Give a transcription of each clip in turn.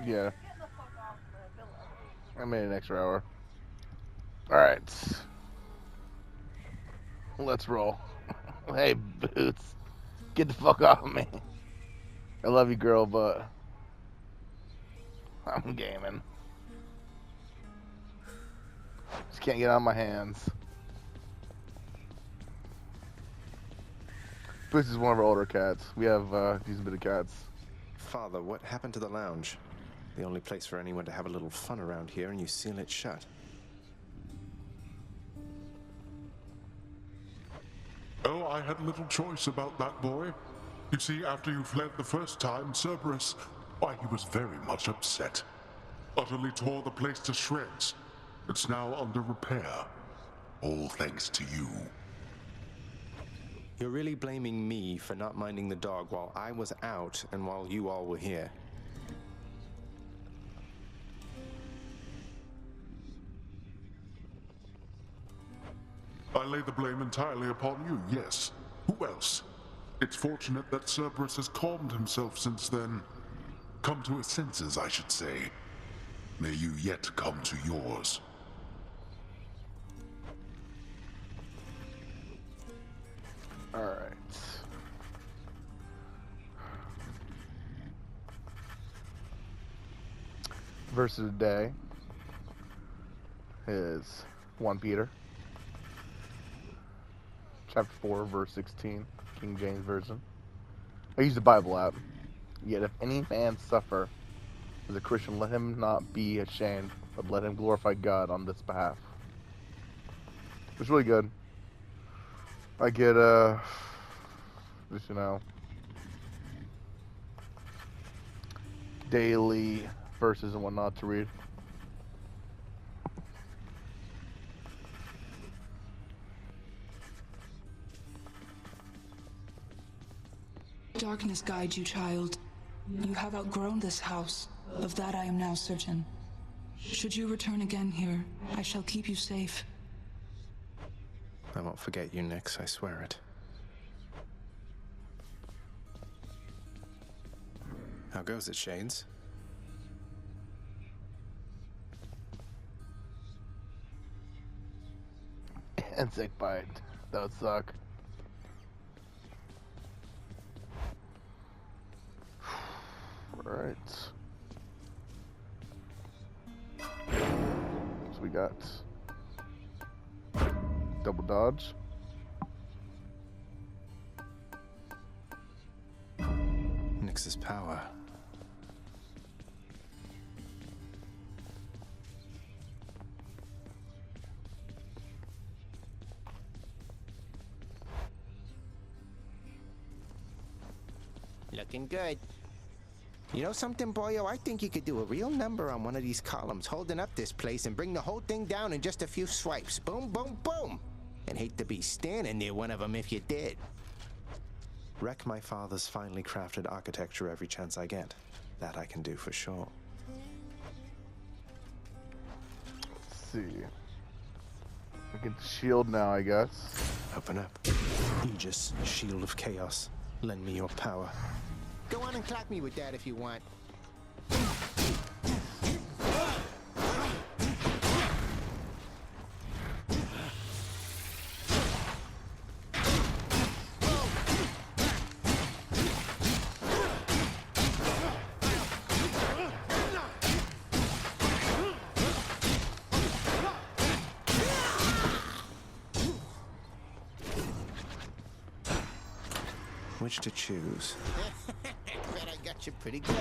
Yeah, I made an extra hour. Alright, let's roll. Hey, Boots, get the fuck off of me. I love you, girl, but I'm gaming. Just can't get on my hands. Boots is one of our older cats. We have a decent bit of cats. Father, what happened to the lounge? The only place for anyone to have a little fun around here, and you seal it shut. Oh, I had little choice about that boy. You see, after you fled the first time, Cerberus, why, he was very much upset. Utterly tore the place to shreds. It's now under repair. All thanks to you. You're really blaming me for not minding the dog while I was out and while you all were here. I lay the blame entirely upon you, yes. Who else? It's fortunate that Cerberus has calmed himself since then. Come to his senses, I should say. May you yet come to yours. Alright. Verse of the day is 1 Peter. Chapter 4, verse 16, King James Version. I use the Bible app. Yet if any man suffer as a Christian, let him not be ashamed, but let him glorify God on this behalf. It's really good. I get, just, daily verses and whatnot to read. Darkness guide you, child. You have outgrown this house. Of that I am now certain. Should you return again here, I shall keep you safe. I won't forget you, Nyx, I swear it. How goes it, Shades? Insect bite. That would suck. Alright. So we got double dodge. Nyx's power. Looking good. You know something, boyo? I think you could do a real number on one of these columns, holding up this place and bring the whole thing down in just a few swipes. Boom, boom, boom! And hate to be standing near one of them if you did. Wreck my father's finely crafted architecture every chance I get. That I can do for sure. Let's see. We get the shield now, I guess. Open up. Aegis, shield of chaos. Lend me your power. Go on and clap me with that if you want. Which to choose? Bet I got you pretty good.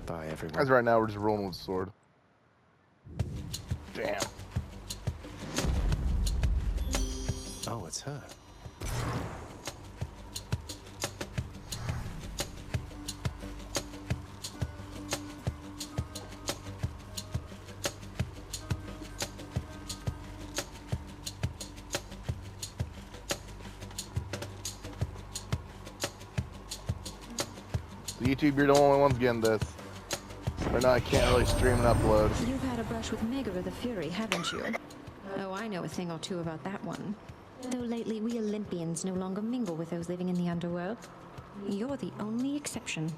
Bye, everyone. As right now, we're just rolling with the sword. Damn. Oh, it's her. So YouTube, you're the only ones getting this. Right now, I can't really stream and upload. You've had a brush with Megaver the Fury, haven't you? Oh, I know a thing or two about that one. Though lately we Olympians no longer mingle with those living in the underworld. You're the only exception.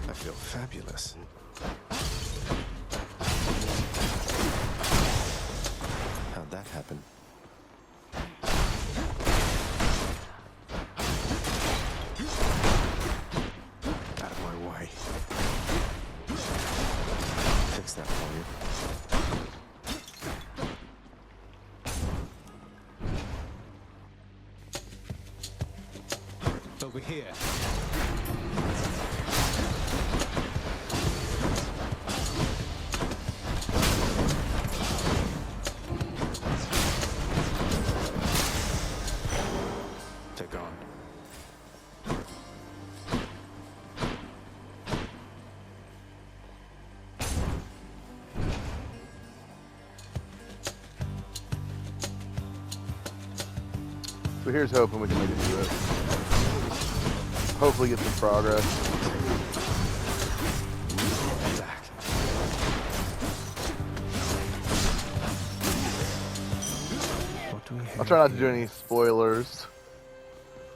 I feel fabulous. How'd that happen? Out of my way. Fix that for you. Over here. They're gone. So here's hoping we can make it through it. Hopefully get some progress. Back. What do we have I'll try not to do here? any spoilers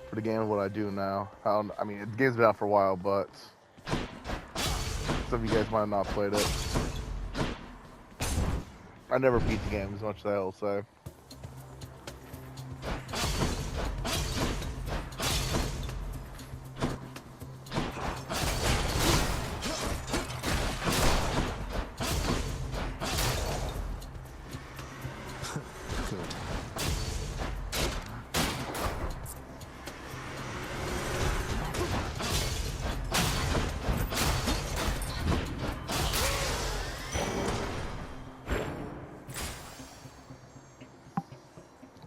for the game of what I do now. I mean, the game's been out for a while, but some of you guys might have not played it. I never beat the game as much as I'll say. Good.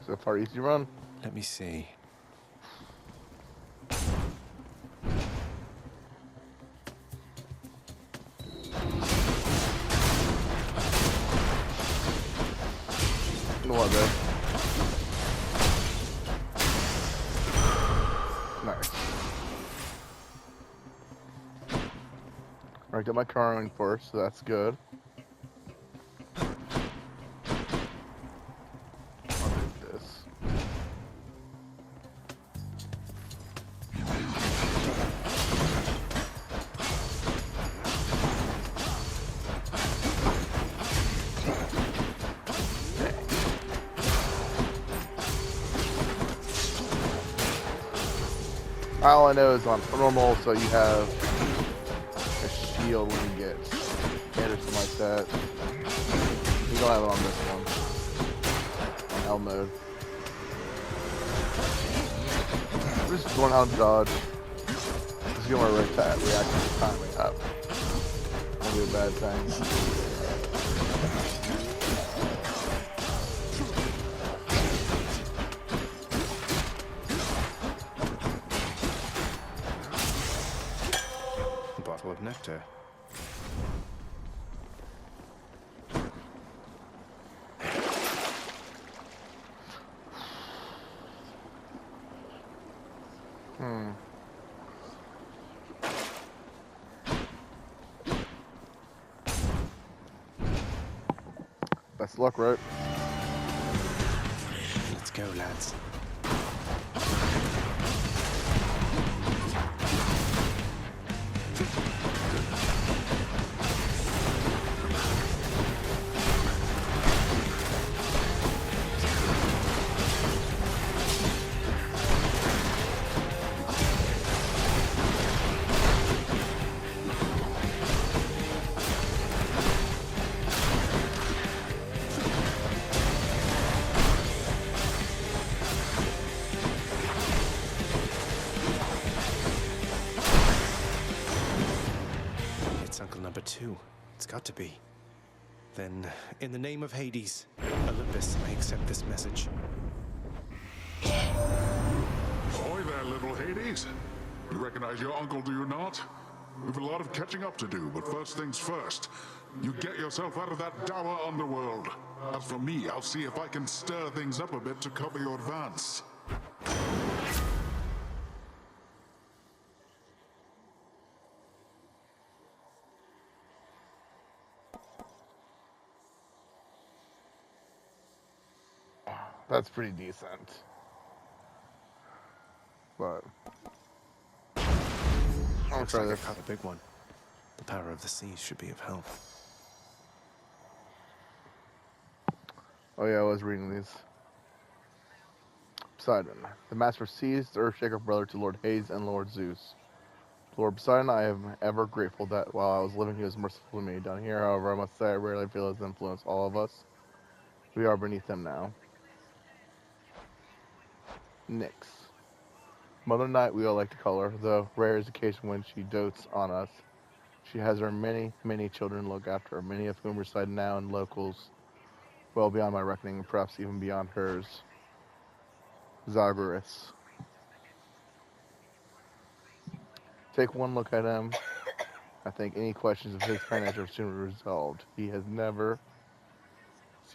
So far, easy run. Let me see. What, babe? Nice. Alright, got my car running first, so that's good. I'll do this. All I know is on normal, so you have a shield when you get hit or something like that. You don't have it on this one. On L mode. I'm just going out and dodge. Just get my reaction timing up. Won't be a bad thing. Bottle of nectar. Best of luck, right? Let's go, lads. Uncle number 2. It's got to be. Then, in the name of Hades, Olympus, I accept this message. Ahoy there, little Hades. You recognize your uncle, do you not? We've a lot of catching up to do, but first things first. You get yourself out of that dour underworld. As for me, I'll see if I can stir things up a bit to cover your advance. That's pretty decent. But I'll Looks try like I this. caught a big one. The power of the seas should be of help. Oh yeah, I was reading these. Poseidon. The master seized the Earthshaker brother to Lord Hades and Lord Zeus. Lord Poseidon, I am ever grateful that while I was living he was merciful to me. Down here, however, I must say I rarely feel his influence. All of us, we are beneath him now. Nyx. Mother Night we all like to call her, though rare is the occasion when she dotes on us. She has her many, many children to look after her, many of whom reside now in locals well beyond my reckoning, and perhaps even beyond hers. Zagreus. Take one look at him. I think any questions of his financial are soon resolved. He has never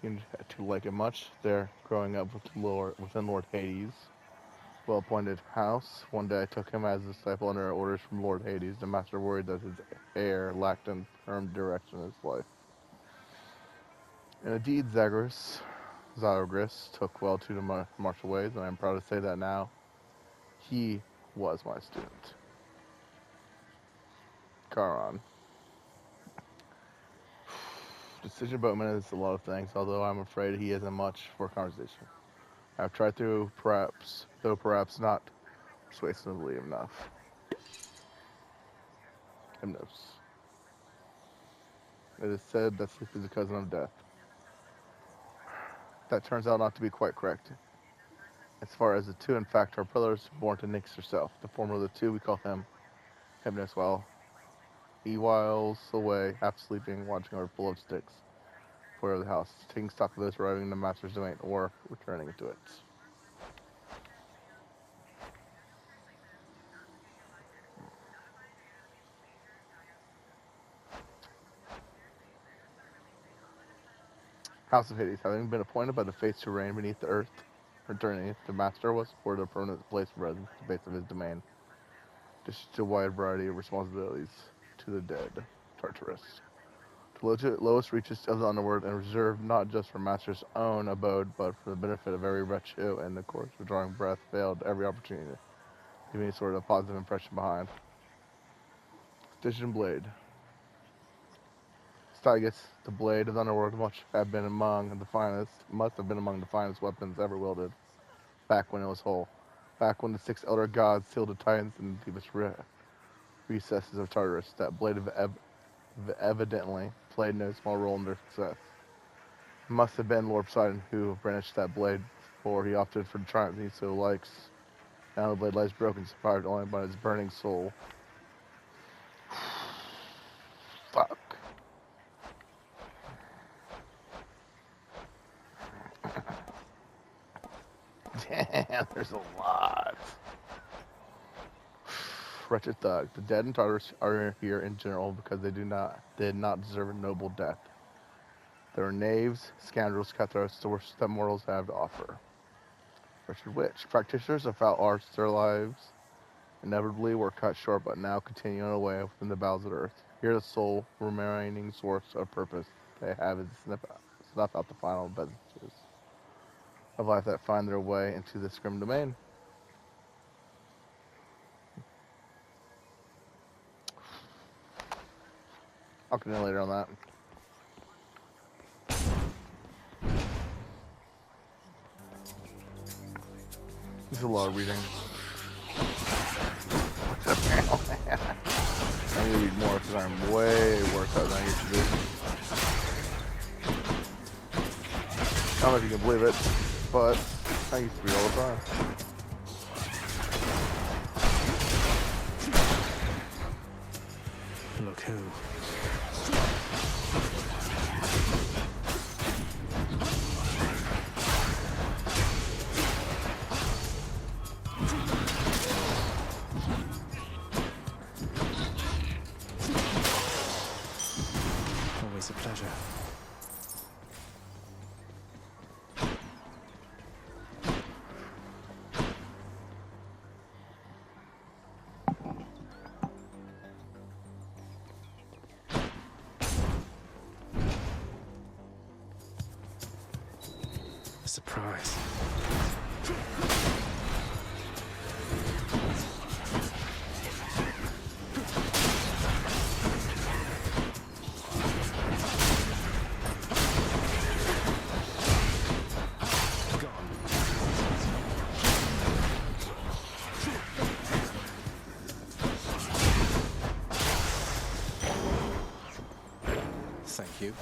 seemed to like it much. There, growing up within Lord Hades' well-appointed house. One day I took him as a disciple under orders from Lord Hades. The master worried that his heir lacked a firm direction in his life. And indeed, Zagreus took well to the martial ways, and I'm proud to say that now he was my student. Charon. Decision boatman is a lot of things, although I'm afraid he isn't much for conversation. I've tried to perhaps not persuasively enough. Hypnos. It is said that sleep is a cousin of death. That turns out not to be quite correct. As far as the two, in fact, are brothers born to Nyx herself. The former of the two, we call him Hypnos, while he whiles away, half sleeping, watching over beloved sticks for the house, taking stock of those arriving in the master's domain or returning to it. House of Hades, having been appointed by the fates to reign beneath the earth, returning, the master was afforded a permanent place of residence at the base of his domain, dished a wide variety of responsibilities to the dead, Tartarus. The lowest reaches of the underworld, and reserved not just for master's own abode, but for the benefit of every wretch who, in the course of drawing breath, failed every opportunity to leave any sort of positive impression behind. Stygian Blade. Stygus, the blade of the underworld, must have been among the finest weapons ever wielded, back when it was whole. Back when the 6 elder gods sealed the titans in the deepest recesses of Tartarus, that blade evidently played no small role in their success. It must have been Lord Poseidon who brandished that blade, for he opted for the triumph he so likes. Now the blade lies broken, survived only by his burning soul. Fuck. Damn, there's a lot. Wretched thug. The dead in Tartarus are here in general because they did not deserve a noble death. They are knaves, scoundrels, cutthroats, the worst that mortals have to offer. Wretched witch. Practitioners of foul arts, their lives inevitably were cut short, but now continue on away within the bowels of the earth. Here the sole remaining source of purpose they have is to snuff out the final vestiges of life that find their way into this grim domain. I'll continue later on that. This is a lot of reading. I need to read more because I'm way worse out than I used to be. I don't know if you can believe it, but I used to read all the time. Look who. pleasure. A surprise. Thank you.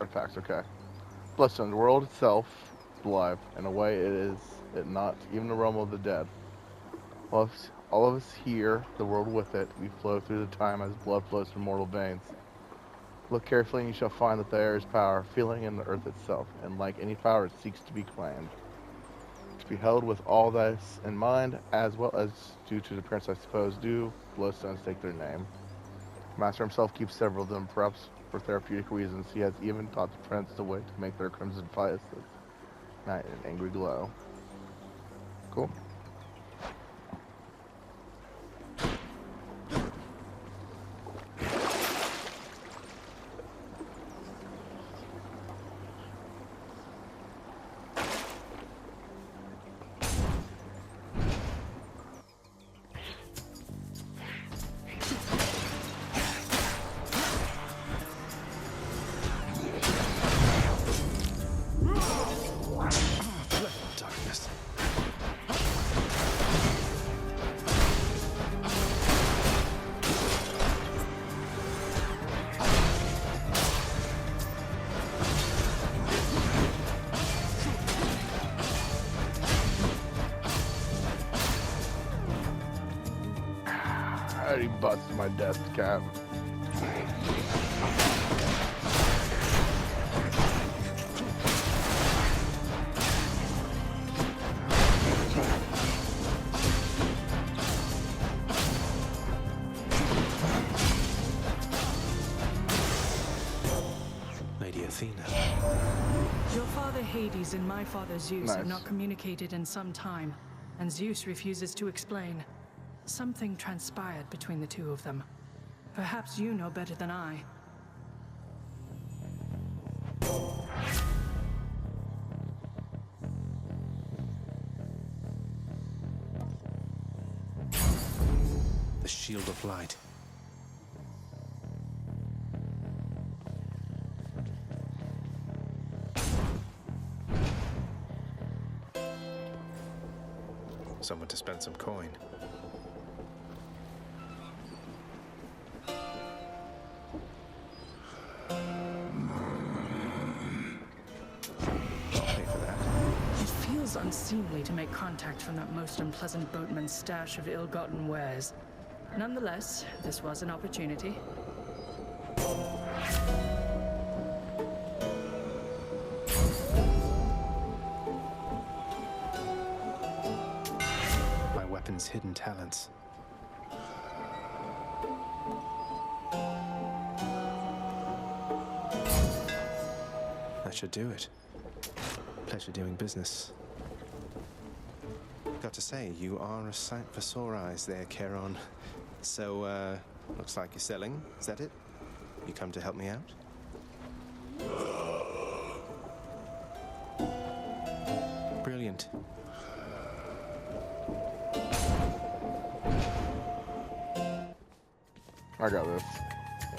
Artifacts, okay. Bloodstone, the world itself is alive. In a way, it is it not, even the realm of the dead. All of us here, the world with it, we flow through the time as blood flows through mortal veins. Look carefully and you shall find that there is power, feeling in the earth itself, and like any power, it seeks to be claimed. To be held with all that is in mind, as well as due to the appearance, I suppose, do bloodstones take their name. Master himself keeps several of them, perhaps for therapeutic reasons. He has even taught the prince the way to make their crimson fires night an angry glow. Cool. Darkness. I already busted my desk cap. Lady Athena. Your father Hades and my father Zeus have Nice. not communicated in some time, and Zeus refuses to explain. Something transpired between the two of them. Perhaps you know better than I. The Shield of Light. Someone to spend some coin. I'll pay for that. It feels unseemly to make contact from that most unpleasant boatman's stash of ill-gotten wares. Nonetheless, this was an opportunity. My weapon's hidden talents. That should do it. Pleasure doing business. Got to say, you are a sight for sore eyes there, Charon. So, looks like you're selling. Is that it? You come to help me out? Brilliant. I got this.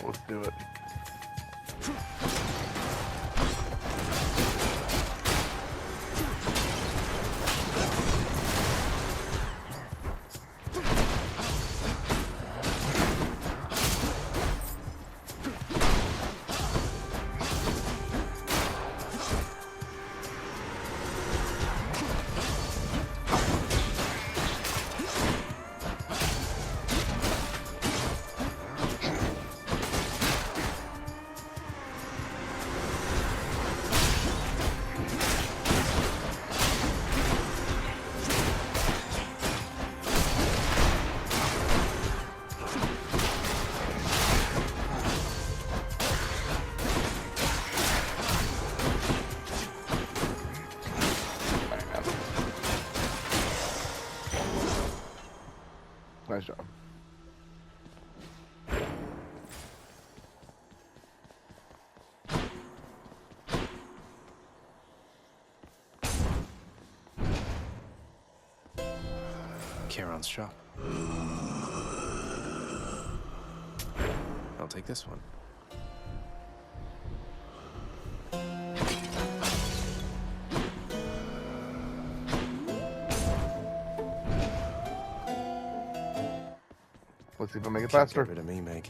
Let's do it. Nice job. Charon's shop. I'll take this one. Let's see if I make it Can't faster. get rid of me, Meg.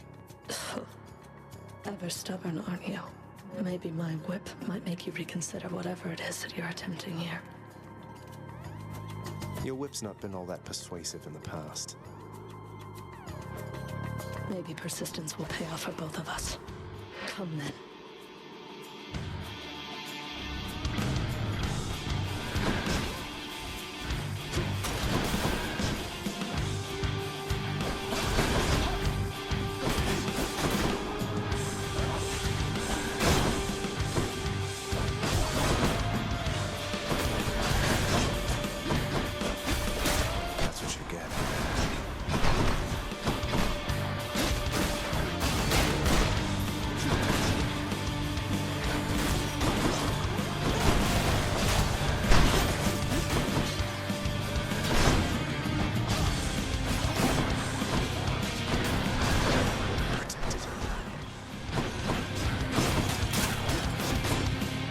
Ever stubborn, aren't you? Maybe my whip might make you reconsider whatever it is that you're attempting here. Your whip's not been all that persuasive in the past. Maybe persistence will pay off for both of us. Come then. That's what you get.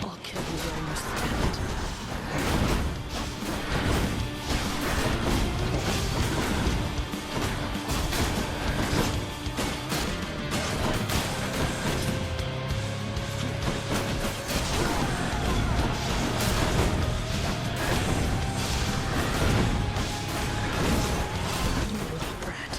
I'll kill you where you stand. You little brat.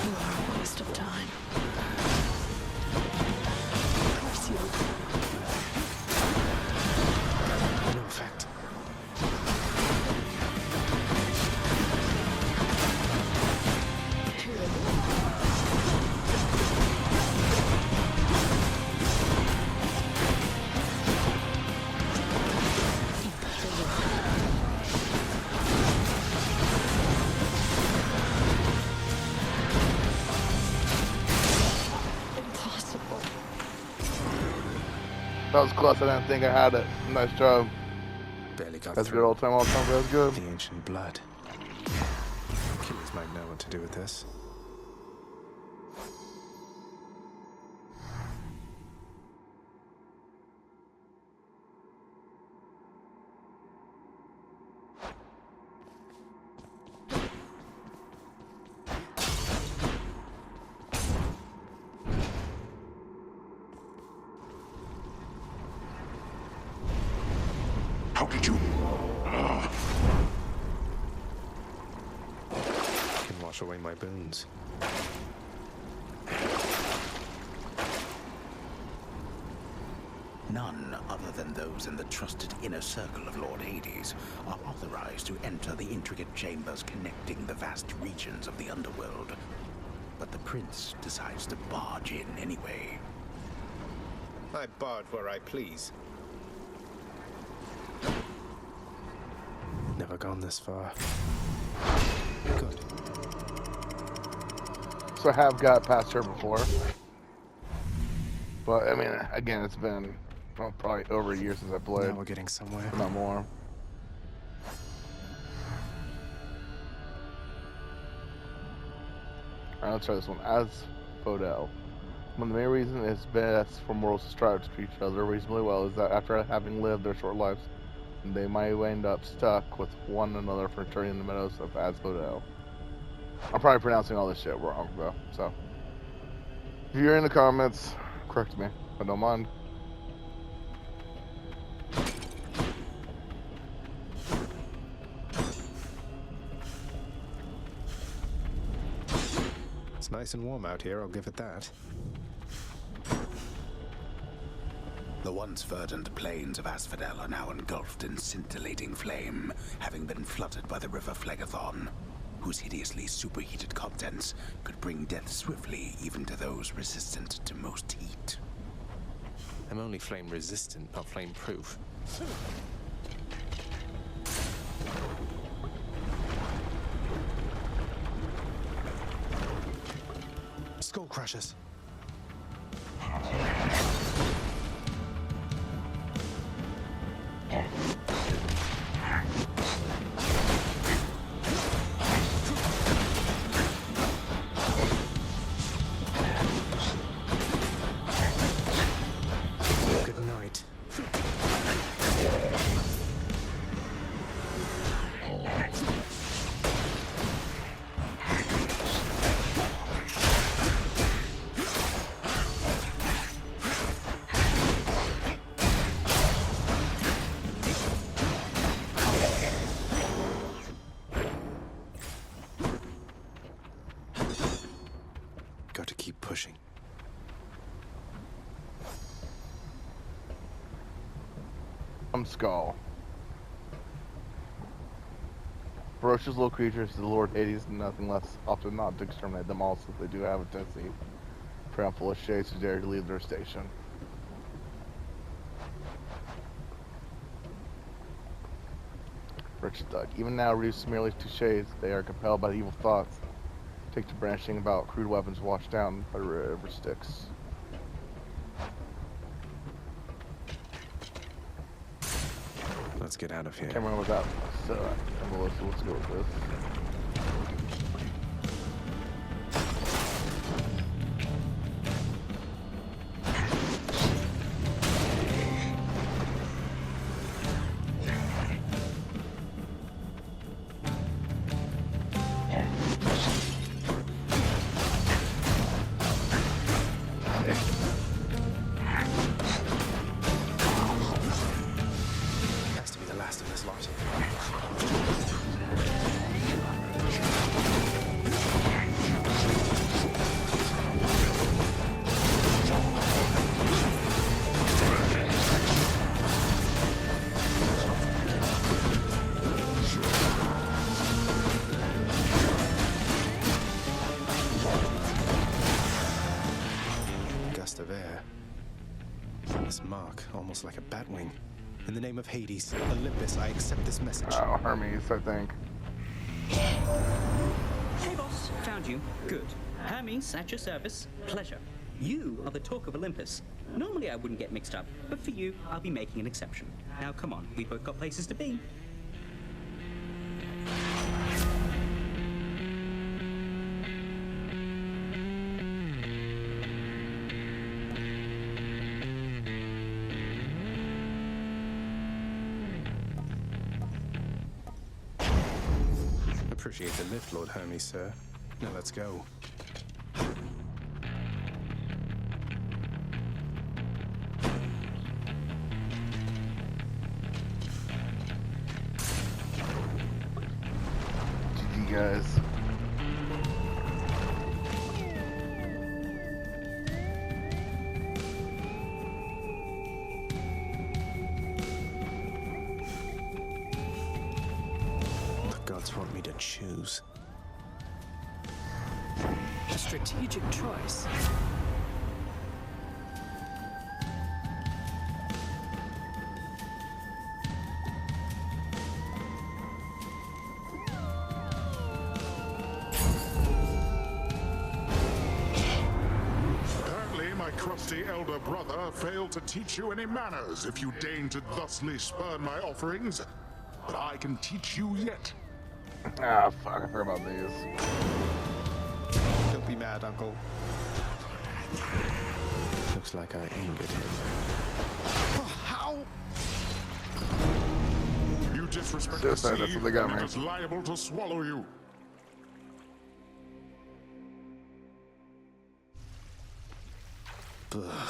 You are a waste of time. Curse you. No effect. Impossible. That was close. I didn't think I had it. Nice job. Barely got That's through. good. All time. That's good. The ancient blood. Killers might know what to do with this. How did you? Can wash away my boons. None other than those in the trusted inner circle of Lord Hades are authorized to enter the intricate chambers connecting the vast regions of the underworld. But the prince decides to barge in anyway. I barge where I please. Never gone this far. Good. So I have got past her before. But, I mean, again, it's been probably over a year since I played. Now we're getting somewhere. If not more. Alright, let's try this one. As Fodel. One of the main reasons it's best for mortals to strive to treat each other reasonably well is that after having lived their short lives, they might end up stuck with one another for eternity in the meadows of Asphodel. I'm probably pronouncing all this shit wrong, though, so. If you're in the comments, correct me. I don't mind. nice and warm out here, I'll give it that. The once verdant plains of Asphodel are now engulfed in scintillating flame, having been flooded by the river Phlegethon, whose hideously superheated contents could bring death swiftly even to those resistant to most heat. I'm only flame resistant, not flame proof. Skull crushers. Good night. Got to keep pushing. Skull. Ferocious little creatures, the Lord Hades, and nothing less, often not to exterminate them all, since they do have a tendency for handful of shades who dare to leave their station. Rich Thug. Even now, reduced merely to shades, they are compelled by evil thoughts, take to branching about crude weapons washed down by river Styx. Let's get out of here. Can't remember what that was. So let's go with this. Has to be the last of this lot. Gust of air. This mark, almost like a bat wing. In the name of Hades, Olympus, I accept this message. Oh, Hermes, I think. Hey, boss. Found you. Good. Hermes, at your service. Pleasure. You are the talk of Olympus. Normally I wouldn't get mixed up, but for you, I'll be making an exception. Now, come on. We've both got places to be. Appreciate the lift, Lord Hermes, sir. Now let's go. GG, guys. The gods want me to choose. A strategic choice. Apparently, my crusty elder brother failed to teach you any manners if you deign to thusly spurn my offerings. But I can teach you yet. Ah, fuck, I forgot about these. Don't be mad, Uncle. Looks like I angered him. How? You disrespect Yes, the sir, sea, that's what they got and me. it is liable to swallow you. Ugh.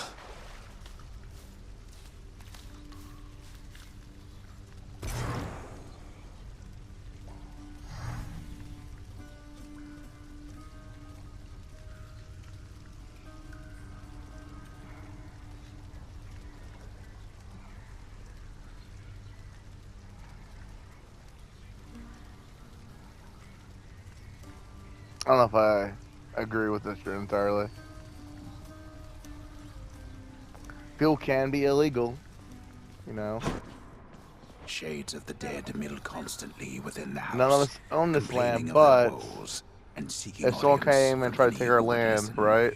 I don't know if I agree with this entirely. Fuel can be illegal, you know. Shades of the dead mill constantly within the house. None of us own this complaining land, of but their woes and seeking if someone audience came and from tried to any take our who would land, listen. right?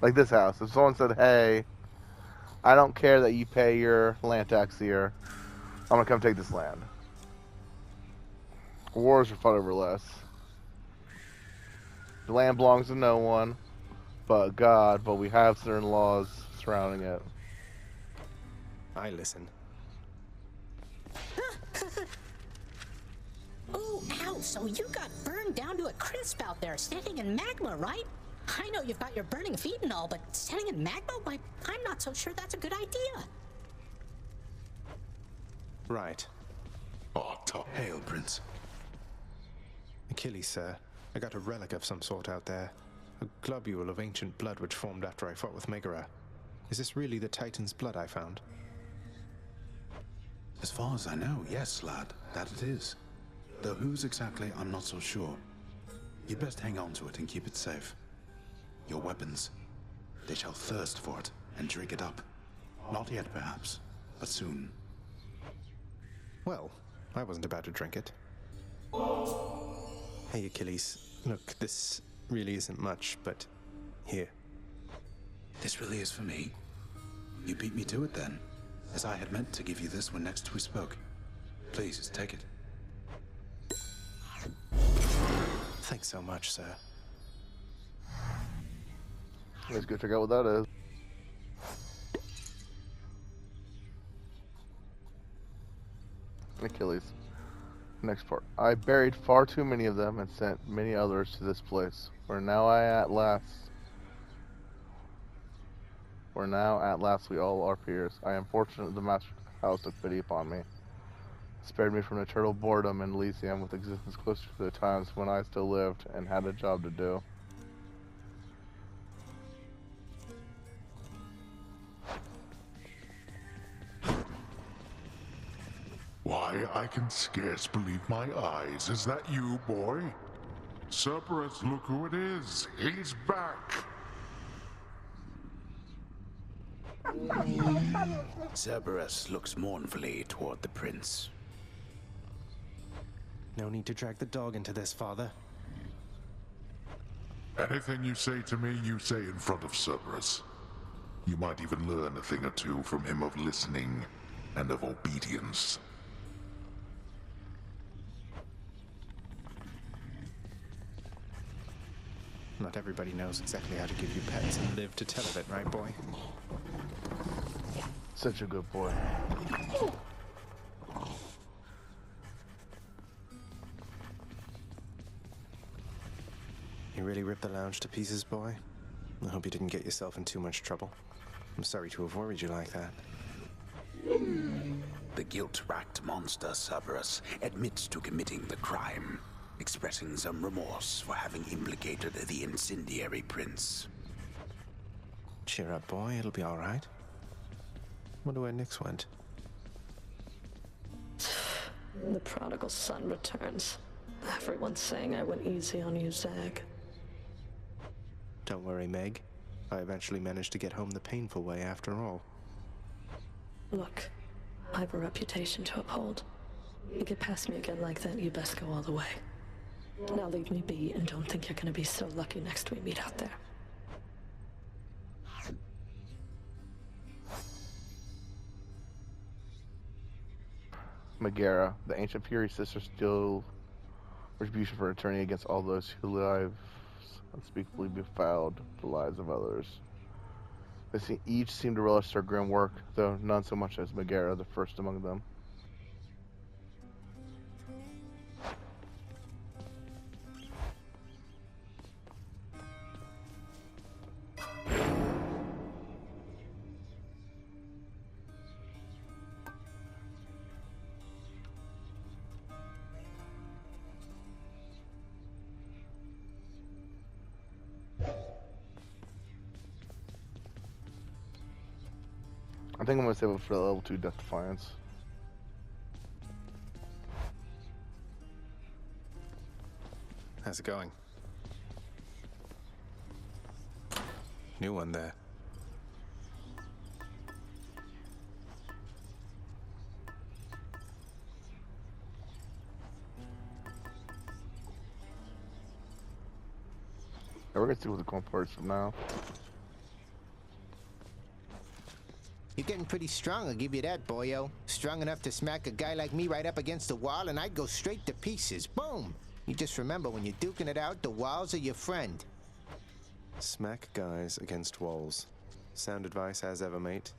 Like this house. If someone said, hey, I don't care that you pay your land tax here, I'm gonna come take this land. Wars are fought over less. The land belongs to no one but God, but we have certain laws surrounding it. I listen. Oh, ow, so you got burned down to a crisp out there, standing in magma, right? I know you've got your burning feet and all, but standing in magma? Why, I'm not so sure that's a good idea. Right. Hail, Prince. Achilles, sir. I got a relic of some sort out there. A globule of ancient blood which formed after I fought with Megara. Is this really the Titan's blood I found? As far as I know, yes, lad, that it is. Though whose exactly, I'm not so sure. You'd best hang on to it and keep it safe. Your weapons, they shall thirst for it and drink it up. Not yet, perhaps, but soon. Well, I wasn't about to drink it. Hey, Achilles. Look, this really isn't much, but here. This really is for me? You beat me to it then, as I had meant to give you this when next we spoke. Please, take it. Thanks so much, sir. Let's go check out what that is. Achilles. Next part. I buried far too many of them and sent many others to this place, where now at last we all are peers. I am fortunate the Master House took pity upon me, spared me from eternal boredom in Elysium with existence closer to the times when I still lived and had a job to do. Why, I can scarce believe my eyes. Is that you, boy? Cerberus, look who it is. He's back. Cerberus looks mournfully toward the prince. No need to drag the dog into this, father. Anything you say to me, you say in front of Cerberus. You might even learn a thing or two from him of listening and of obedience. Not everybody knows exactly how to give you pets and live to tell of it, right, boy? Such a good boy. You really ripped the lounge to pieces, boy? I hope you didn't get yourself in too much trouble. I'm sorry to have worried you like that. The guilt-racked monster Cerberus admits to committing the crime, expressing some remorse for having implicated the incendiary prince. Cheer up, boy. It'll be all right. Wonder where Nyx went. The prodigal son returns. Everyone's saying I went easy on you, Zag. Don't worry, Meg. I eventually managed to get home the painful way after all. Look, I have a reputation to uphold. You get past me again like that, you best go all the way. Now leave me be and don't think you're gonna be so lucky next we meet out there. Megara, the ancient Fury sisters, still retribution for attorney against all those who lives unspeakably befouled the lives of others. They each seem to relish their grim work, though none so much as Megara, the first among them. I think I'm gonna save it for level 2 Death Defiance. How's it going? new one there. We're gonna see what the cool parts from now. You're getting pretty strong, I'll give you that, boyo. Strong enough to smack a guy like me right up against the wall, and I'd go straight to pieces. Boom! You just remember, when you're duking it out, the walls are your friend. Smack guys against walls. Sound advice as ever, mate.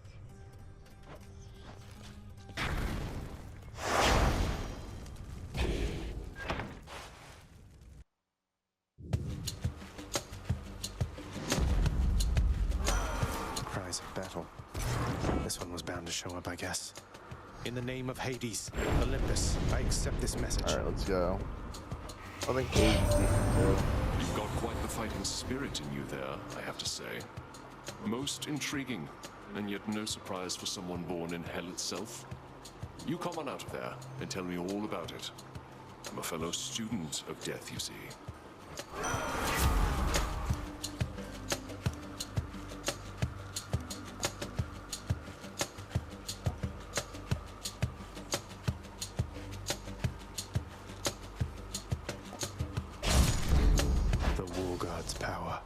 Cries of battle. This one was bound to show up, I guess. In the name of Hades, Olympus, I accept this message. Alright, let's go. I think Hades too. You've got quite the fighting spirit in you there, I have to say. Most intriguing, and yet no surprise for someone born in hell itself. You come on out of there and tell me all about it. I'm a fellow student of death, you see. God's power.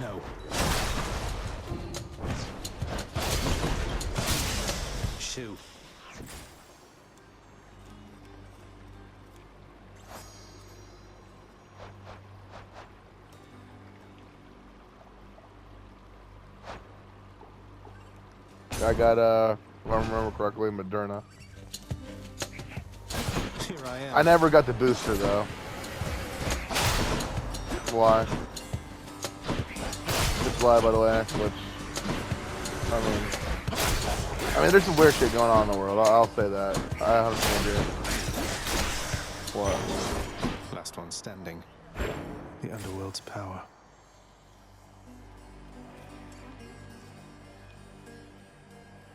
No. Shoo. I got, if I remember correctly, Moderna. Here I am. I never got the booster though. Why? It's why, by the way. Which, I mean, there's some weird shit going on in the world. I'll say that. I understand it. What? Last one standing. The underworld's power.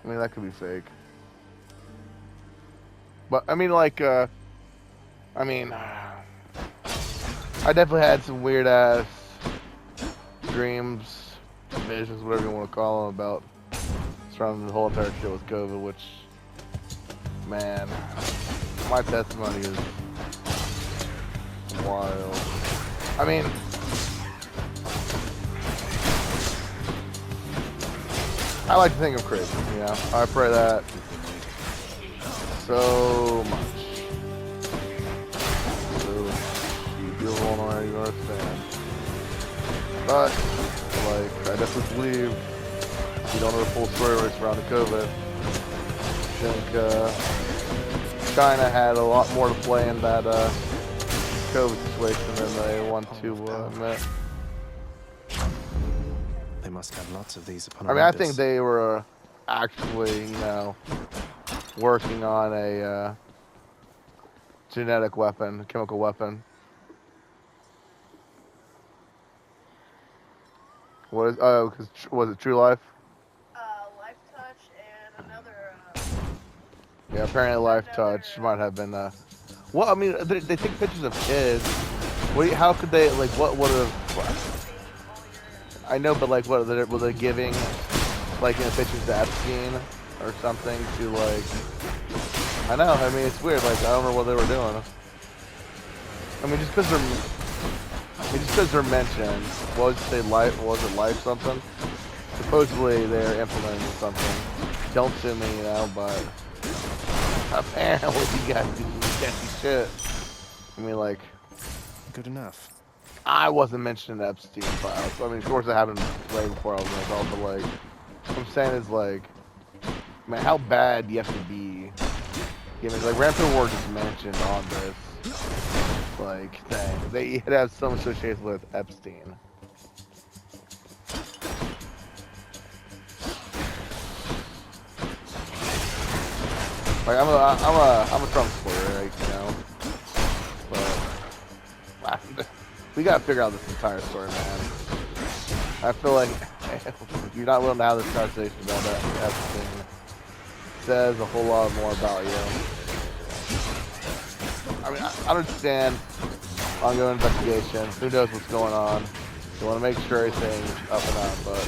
I mean, that could be fake. But, I mean, like, I definitely had some weird-ass dreams, visions, whatever you want to call them, about surrounding the whole entire shit with COVID, which, man, my testimony is wild. I mean, I like to think I'm crazy, you know? I pray that so much. So, you feel on you understand. But, like, I definitely believe you don't know the full story right surrounding COVID. I think, China had a lot more to play in that, COVID situation than they want to, admit. They must have lots of these upon I mean, I Olympus. think they were actually, you know, working on a genetic weapon, chemical weapon. What is? Oh, because was it True Life? Life Touch and another. Yeah, apparently Life Touch might have been. Well, I mean, they take pictures of kids. What? How could they? Like, what would have? I know, but like, what were they giving? Like, you know, pictures to Epstein or something to like. I know. I mean, it's weird. Like, I don't know what they were doing. I mean, just because they're mentioned. What did you say? Life? Was it Life something? Supposedly they're implementing something. Don't sue me, you know, but apparently you guys do some sketchy shit. I mean, like, good enough. I wasn't mentioned in Epstein files. I mean, of course, it happened way before I was an adult, but like, what I'm saying is like, man, how bad do you have to be? I mean, like, Rampant War just mentioned on this, like, thing. It has some association with Epstein. Like, I'm a Trump supporter, like, you know, but we gotta figure out this entire story, man. I feel like if you're not willing to have this conversation about that Epstein, says a whole lot more about you. I mean, I understand ongoing investigation. Who knows what's going on? You want to make sure everything's up and up, but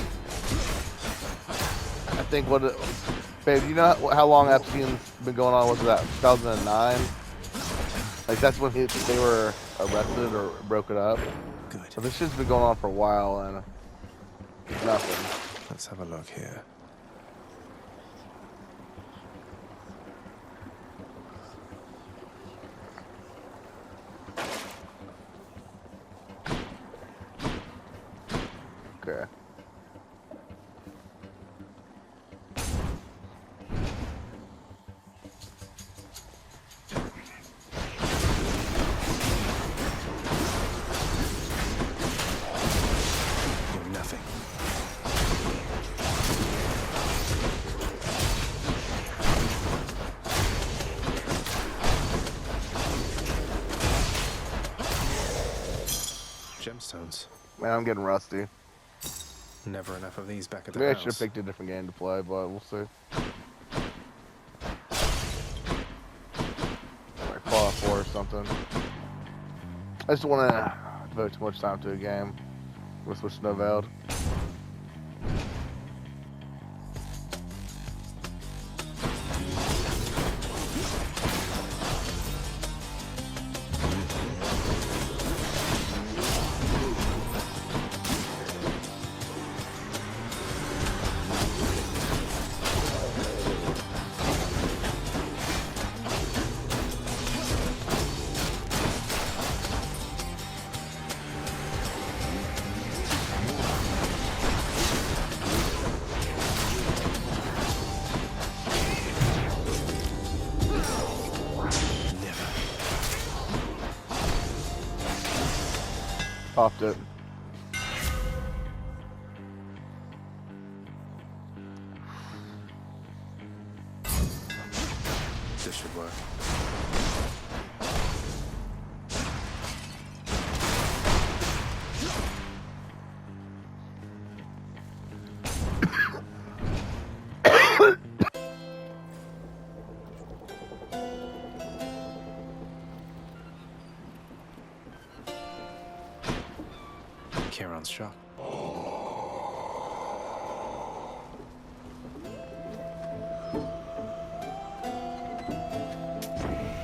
I think babe, you know how long Epstein's been going on? Was that 2009? Like that's when they were arrested or broken up. Good. So this shit's been going on for a while and nothing. Let's have a look here. Okay. Nothing. Gemstones. Man, I'm getting rusty. Never enough of these back at the Maybe I house. should have picked a different game to play, but we'll see. Like Fallout 4 or something. I just want to devote too much time to a game. We'll switch to Noveld. Popped it. This should work. Charon's shop.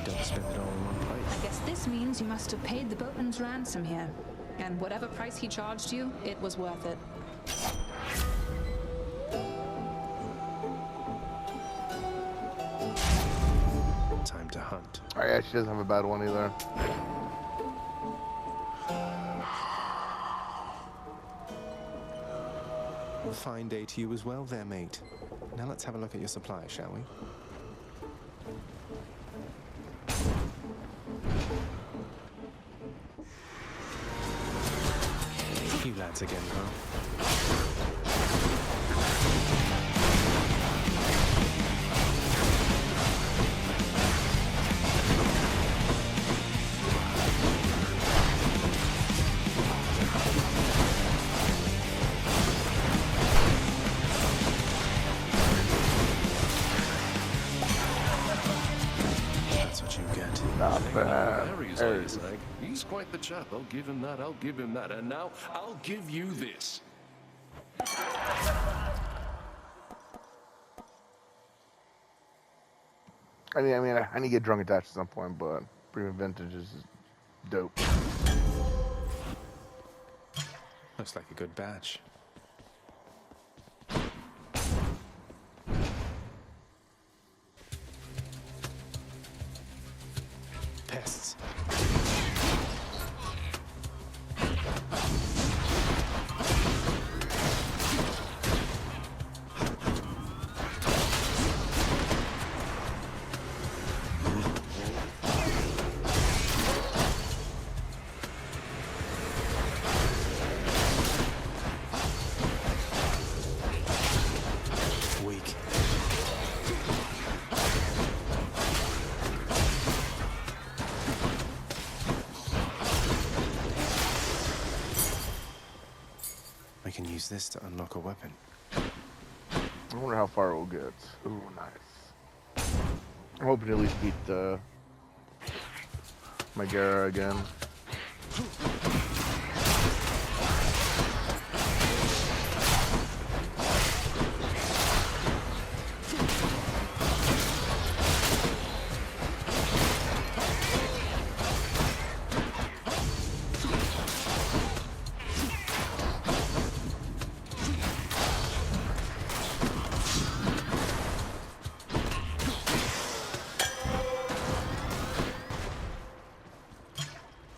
Don't spend it all in one place. I guess this means you must have paid the boatman's ransom here. And whatever price he charged you, it was worth it. Time to hunt. Oh yeah, she doesn't have a bad one either. A fine day to you as well there, mate. Now let's have a look at your supply, shall we? You lads again, huh? That's what you get. Not bad. There he is, like his leg. He's quite the chap. I'll give him that. I'll give him that. And now I'll give you this. I need to get drunk attached at some point, but premium vintage is dope. Looks like a good batch. Pests. Weak. I can use this to unlock a weapon. I wonder how far it will get. Ooh, nice. I'm hoping to at least beat Megara again.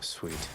Sweet.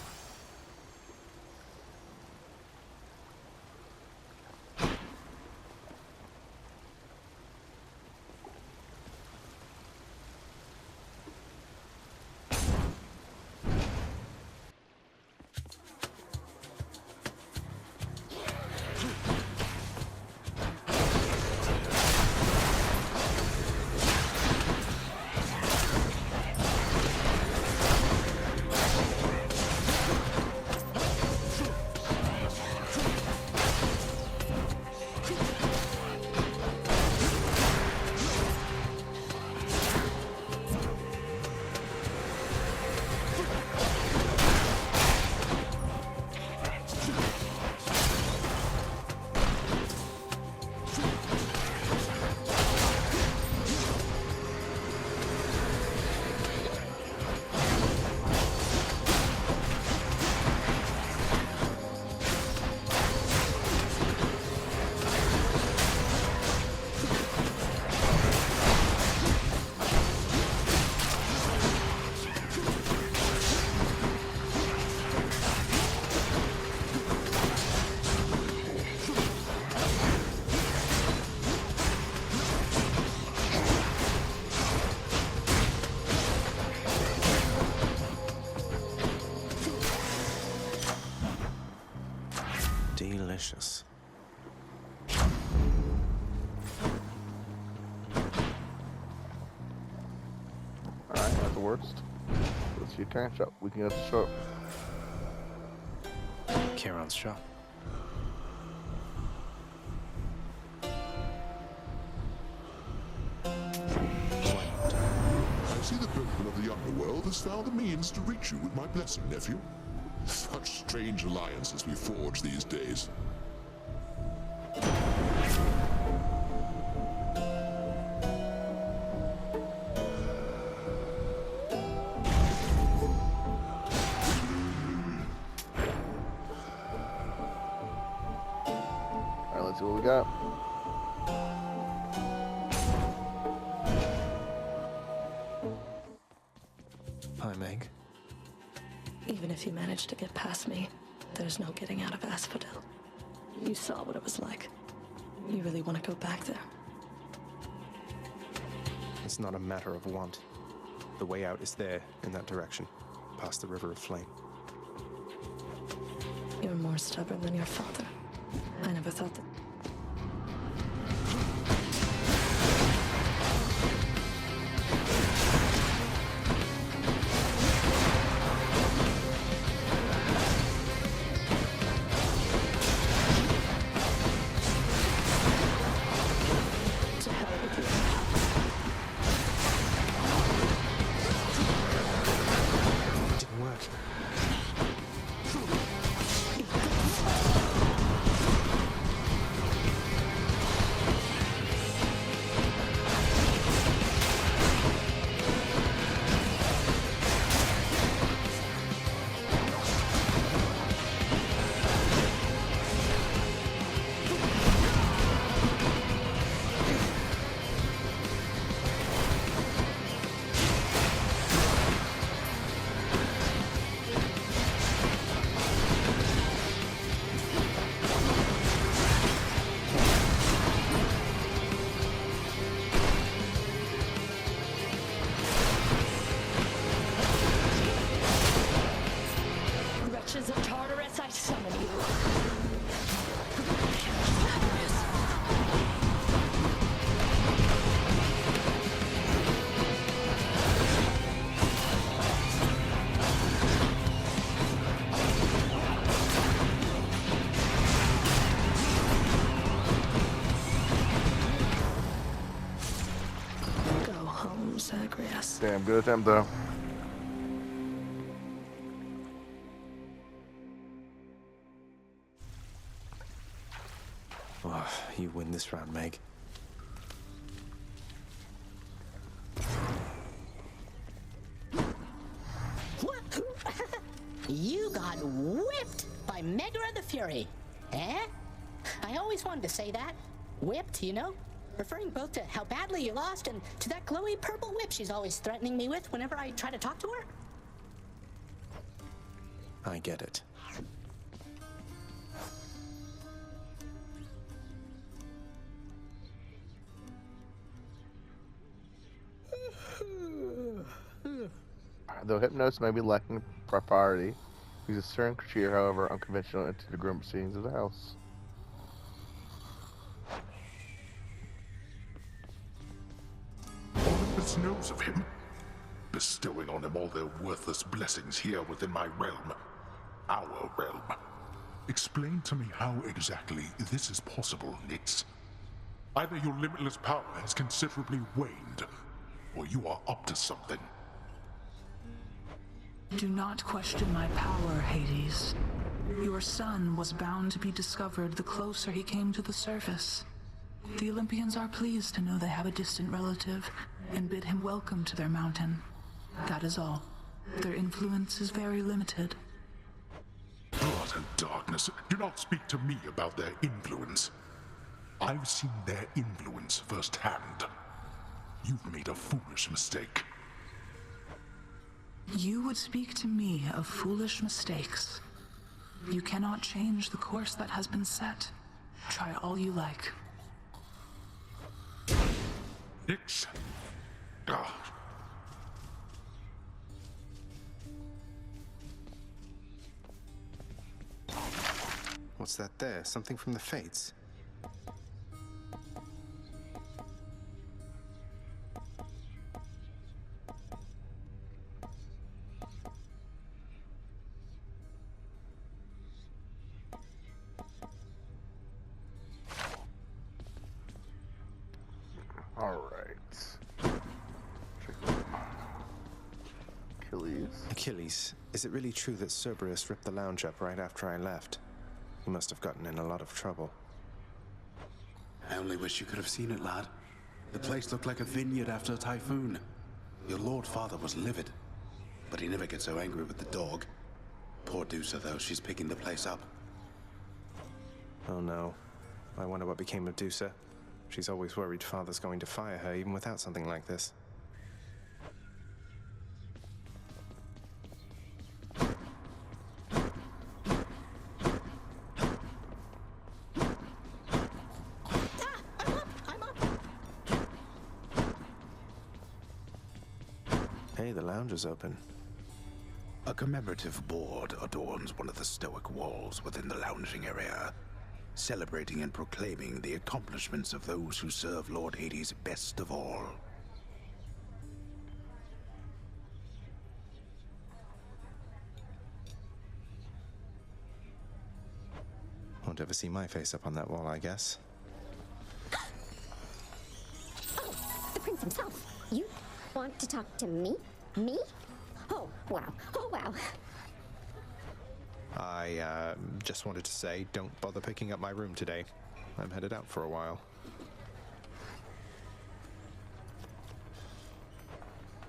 Delicious. Alright, not the worst. Let's see a current shop. We can go to the shop. Kieran's shop. I see the boatman of the underworld has found the means to reach you with my blessing, nephew. Such strange alliances we forge these days. Alright, let's see what we got. Hi, Meg. Even if you manage to get past me, there's no getting out of Asphodel. You saw what it was like. You really want to go back there? It's not a matter of want. The way out is there, in that direction, past the River of Flame. You're more stubborn than your father. I never thought that... Damn good attempt though. Oh, you win this round, Meg. You got whipped by Megara the Fury. Eh? I always wanted to say that. Whipped, you know? Referring both to how badly you lost and to that glowy purple whip she's always threatening me with whenever I try to talk to her. I get it. Though Hypnos may be lacking propriety, he's a stern creature, however unconventional into the grim proceedings of the house. Olympus knows of him, bestowing on him all their worthless blessings here within my realm. Our realm. Explain to me how exactly this is possible, Nyx. Either your limitless power has considerably waned, or you are up to something. Do not question my power, Hades. Your son was bound to be discovered the closer he came to the surface. The Olympians are pleased to know they have a distant relative and bid him welcome to their mountain. That is all. Their influence is very limited. Blood and darkness. Do not speak to me about their influence. I've seen their influence firsthand. You've made a foolish mistake. You would speak to me of foolish mistakes. You cannot change the course that has been set. Try all you like. Nyx. Ah. What's that there? Something from the Fates? Achilles, is it really true that Cerberus ripped the lounge up right after I left? He must have gotten in a lot of trouble. I only wish you could have seen it, lad. The place looked like a vineyard after a typhoon. Your Lord Father was livid, but he never gets so angry with the dog. Poor Dusa, though, she's picking the place up. Oh no. I wonder what became of Dusa. She's always worried Father's going to fire her even without something like this. Hey, the lounge is open. A commemorative board adorns one of the stoic walls within the lounging area, celebrating and proclaiming the accomplishments of those who serve Lord Hades best of all. Won't ever see my face up on that wall, I guess. Oh, the prince himself. You want to talk to me? Me? Oh, wow. Oh, wow. I just wanted to say, don't bother picking up my room today. I'm headed out for a while.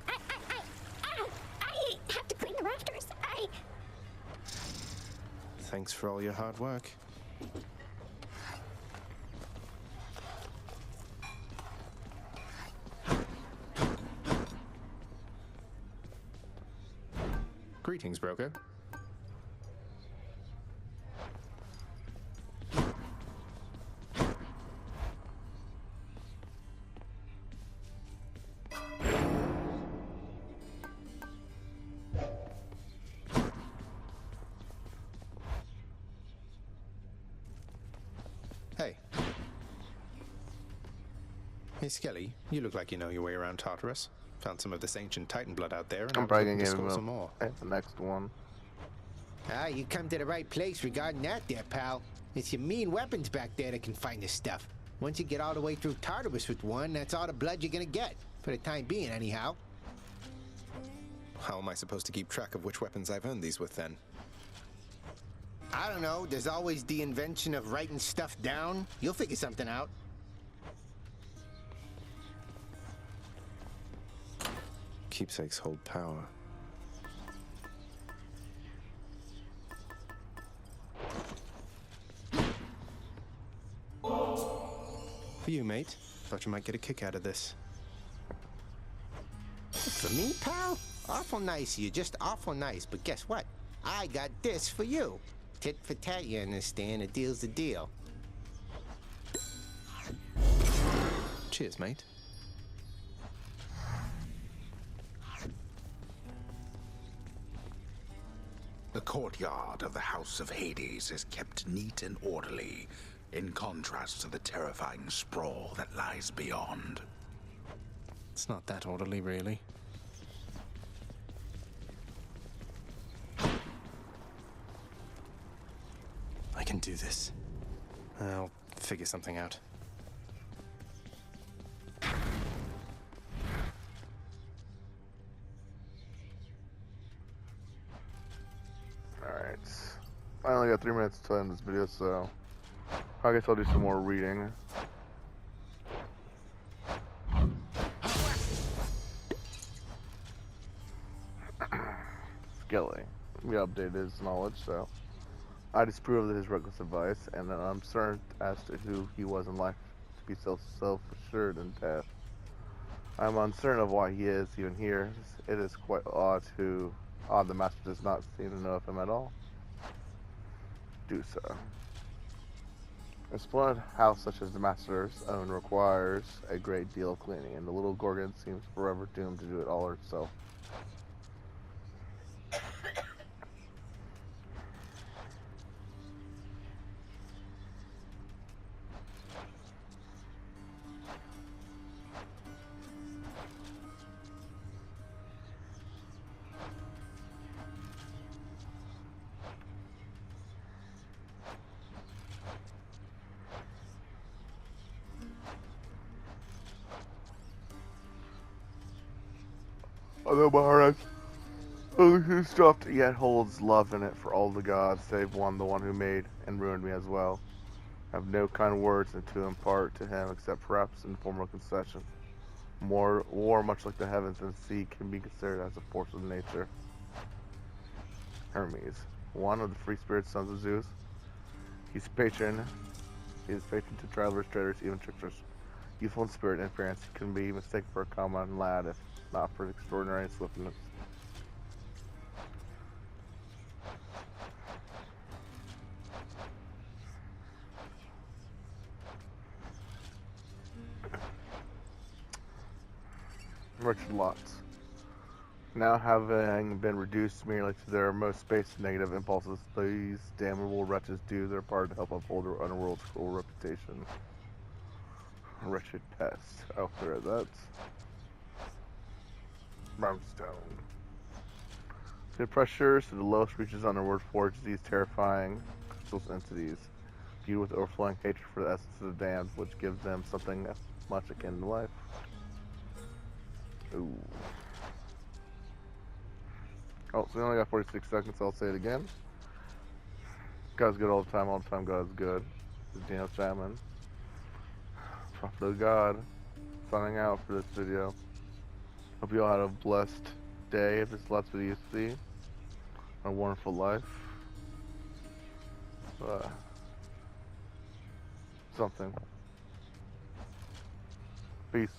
I have to clean the rafters. Thanks for all your hard work. Greetings, broker. Hey. Hey, Skelly, you look like you know your way around Tartarus. Found some of this ancient Titan blood out there, and I'm I probably was gonna hoping to give score him some more. the next one. Ah, you come to the right place regarding that there, pal. It's your mean weapons back there that can find this stuff. Once you get all the way through Tartarus with one, that's all the blood you're gonna get. For the time being, anyhow. How am I supposed to keep track of which weapons I've earned these with, then? I don't know. There's always the invention of writing stuff down. You'll figure something out. Keepsakes hold power. For you, mate. Thought you might get a kick out of this. For me, pal? Awful nice of you, just awful nice. But guess what? I got this for you. Tit for tat, you understand? A deal's a deal. Cheers, mate. The courtyard of the House of Hades is kept neat and orderly, in contrast to the terrifying sprawl that lies beyond. It's not that orderly, really. I can do this. I'll figure something out. Alright. I only got 3 minutes to end this video, so I guess I'll do some more reading. Skelly. We updated his knowledge, so I disapprove of his reckless advice, and I'm certain as to who he was in life to be so self-assured in death. I'm uncertain of why he is even here. It is quite odd the master does not seem to know of him at all. Do so. A splendid house such as the master's own requires a great deal of cleaning, and the little Gorgon seems forever doomed to do it all herself. Although Maharaj who stopped yet holds love in it for all the gods, save one, the one who made and ruined me as well. I have no kind words to impart to him, except perhaps in formal concession. War, much like the heavens and sea, can be considered as a force of nature. Hermes, one of the free spirit sons of Zeus. He is patron to travelers, traders, even tricksters. Youthful in spirit and appearance, he can be mistaken for a common lad if not for extraordinary swiftness. Wretched lots. Now having been reduced merely to their most base negative impulses, these damnable wretches do their part to help uphold their underworld's cruel reputation. Wretched pest. Oh, there that. Brimstone. The pressures to the lowest reaches underworld forge these terrifying crystal entities, viewed with overflowing hatred for the essence of the damned, which gives them something much akin to life. Ooh. Oh, so we only got 46 seconds, so I'll say it again. God's good all the time God's good. This is Daniel Chapman, Prophet of God, signing out for this video. Hope you all had a blessed day, if it's the last video you see. A wonderful life. Something. Peace.